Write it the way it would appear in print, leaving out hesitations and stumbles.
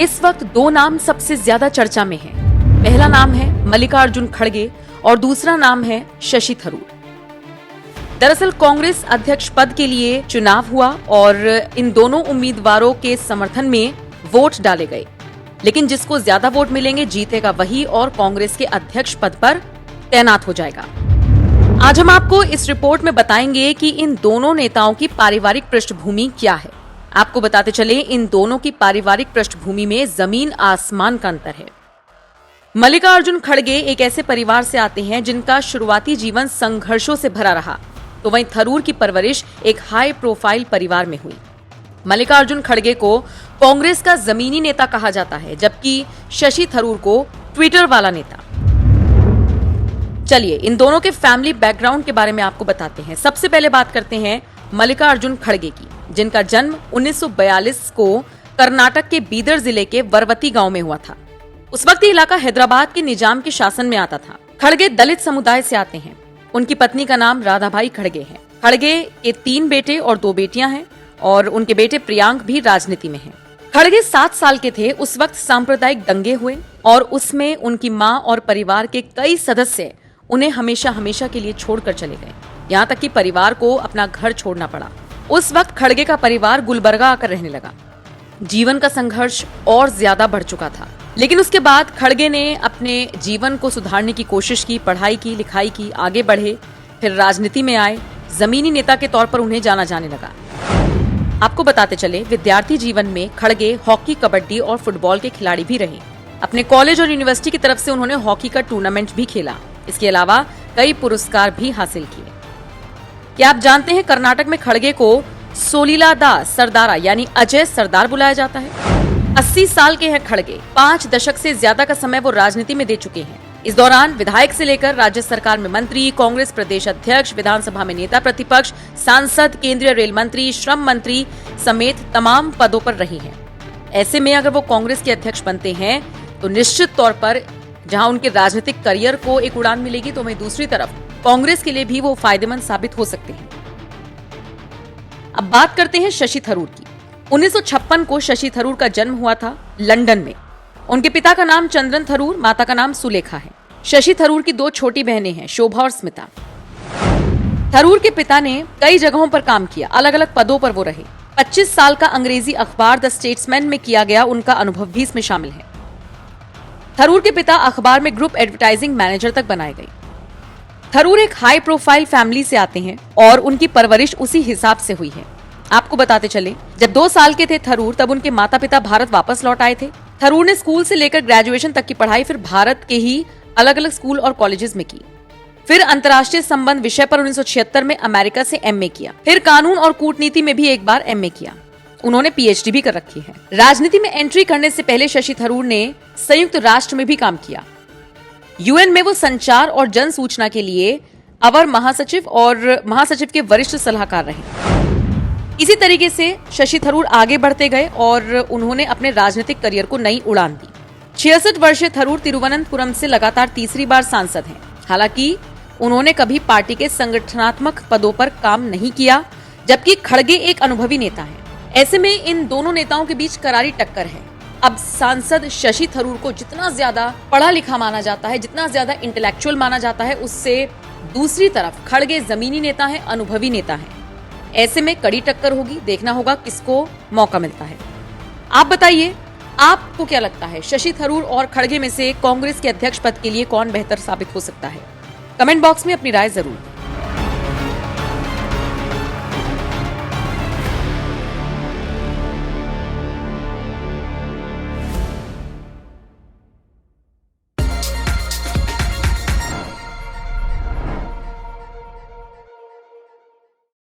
इस वक्त दो नाम सबसे ज्यादा चर्चा में हैं। पहला नाम है मल्लिकार्जुन खड़गे और दूसरा नाम है शशि थरूर। दरअसल कांग्रेस अध्यक्ष पद के लिए चुनाव हुआ और इन दोनों उम्मीदवारों के समर्थन में वोट डाले गए, लेकिन जिसको ज्यादा वोट मिलेंगे जीतेगा वही और कांग्रेस के अध्यक्ष पद पर तैनात हो जाएगा। आज हम आपको इस रिपोर्ट में बताएंगे कि इन दोनों नेताओं की पारिवारिक पृष्ठभूमि क्या है। आपको बताते चले इन दोनों की पारिवारिक पृष्ठभूमि में जमीन आसमान का अंतर है। मल्लिकार्जुन खड़गे एक ऐसे परिवार से आते हैं जिनका शुरुआती जीवन संघर्षों से भरा रहा, तो वहीं थरूर की परवरिश एक हाई प्रोफाइल परिवार में हुई। मल्लिकार्जुन खड़गे को कांग्रेस का जमीनी नेता कहा जाता है, जबकि शशि थरूर को ट्विटर वाला नेता। चलिए इन दोनों के फैमिली बैकग्राउंड के बारे में आपको बताते हैं। सबसे पहले बात करते हैं मल्लिकार्जुन खड़गे की, जिनका जन्म 1942 को कर्नाटक के बीदर जिले के वरवती गांव में हुआ था। उस वक्त ये इलाका हैदराबाद के निजाम के शासन में आता था। खड़गे दलित समुदाय से आते हैं। उनकी पत्नी का नाम राधाबाई खड़गे है। खड़गे के 3 बेटे और 2 बेटियां हैं और उनके बेटे प्रियांक भी राजनीति में हैं। खड़गे 7 साल के थे उस वक्त सांप्रदायिक दंगे हुए और उसमें उनकी मां और परिवार के कई सदस्य उन्हें हमेशा हमेशा के लिए छोड़कर चले गए। यहाँ तक कि परिवार को अपना घर छोड़ना पड़ा। उस वक्त खड़गे का परिवार गुलबर्गा आकर रहने लगा। जीवन का संघर्ष और ज्यादा बढ़ चुका था, लेकिन उसके बाद खड़गे ने अपने जीवन को सुधारने की कोशिश की, पढ़ाई की, लिखाई की, आगे बढ़े, फिर राजनीति में आए। जमीनी नेता के तौर पर उन्हें जाना जाने लगा। आपको बताते चले विद्यार्थी जीवन में खड़गे हॉकी, कबड्डी और फुटबॉल के खिलाड़ी भी रहे। अपने कॉलेज और यूनिवर्सिटी की तरफ से उन्होंने हॉकी का टूर्नामेंट भी खेला। इसके अलावा कई पुरस्कार भी हासिल किए। क्या आप जानते हैं कर्नाटक में खड़गे को सोलिलादा सरदारा यानी अजय सरदार बुलाया जाता है। 80 साल के हैं खड़गे। 5 दशक से ज्यादा का समय वो राजनीति में दे चुके हैं। इस दौरान विधायक से लेकर राज्य सरकार में मंत्री, कांग्रेस प्रदेश अध्यक्ष, विधानसभा में नेता प्रतिपक्ष, सांसद, केंद्रीय रेल मंत्री, श्रम मंत्री समेत तमाम पदों पर रही हैं। ऐसे में अगर वो कांग्रेस के अध्यक्ष बनते हैं तो निश्चित तौर पर जहां उनके राजनीतिक करियर को एक उड़ान मिलेगी, तो वहीं दूसरी तरफ कांग्रेस के लिए भी वो फायदेमंद साबित हो सकते हैं। अब बात करते हैं शशि थरूर की। 1956 को शशि थरूर का जन्म हुआ था लंदन में। उनके पिता का नाम चंद्रन थरूर, माता का नाम सुलेखा है। शशि थरूर की 2 छोटी बहनें हैं, शोभा और स्मिता। थरूर के पिता ने कई जगहों पर काम किया, अलग अलग पदों पर वो रहे। 25 साल का अंग्रेजी अखबार द स्टेट्समैन में किया गया उनका अनुभव भी इसमें शामिल है। थरूर के पिता अखबार में ग्रुप एडवर्टाइजिंग मैनेजर तक बनाए गए। थरूर एक हाई प्रोफाइल फैमिली से आते हैं और उनकी परवरिश उसी हिसाब से हुई है। आपको बताते चले जब 2 साल के थे थरूर, तब उनके माता पिता भारत वापस लौट आए थे। थरूर ने स्कूल से लेकर ग्रेजुएशन तक की पढ़ाई फिर भारत के ही अलग अलग स्कूल और कॉलेजेस में की। फिर अंतर्राष्ट्रीय संबंध विषय पर 1976 में अमेरिका से एमए किया। फिर कानून और कूटनीति में भी एक बार एमए किया। उन्होंने पीएचडी भी कर रखी है। राजनीति में एंट्री करने से पहले शशि थरूर ने संयुक्त राष्ट्र में भी काम किया। यूएन में वो संचार और जन सूचना के लिए अवर महासचिव और महासचिव के वरिष्ठ सलाहकार रहे। इसी तरीके से शशि थरूर आगे बढ़ते गए और उन्होंने अपने राजनीतिक करियर को नई उड़ान दी। 66 वर्षीय थरूर तिरुवनंतपुरम से लगातार तीसरी बार सांसद हैं। हालांकि उन्होंने कभी पार्टी के संगठनात्मक पदों पर काम नहीं किया, जबकि खड़गे एक अनुभवी नेता हैं। ऐसे में इन दोनों नेताओं के बीच करारी टक्कर है। अब सांसद शशि थरूर को जितना ज्यादा पढ़ा लिखा माना जाता है, जितना ज्यादा इंटेलेक्चुअल माना जाता है, उससे दूसरी तरफ खड़गे जमीनी नेता है, अनुभवी नेता है। ऐसे में कड़ी टक्कर होगी। देखना होगा किसको मौका मिलता है। आप बताइए, आपको क्या लगता है, शशि थरूर और खड़गे में से कांग्रेस के अध्यक्ष पद के लिए कौन बेहतर साबित हो सकता है? कमेंट बॉक्स में अपनी राय जरूर दें।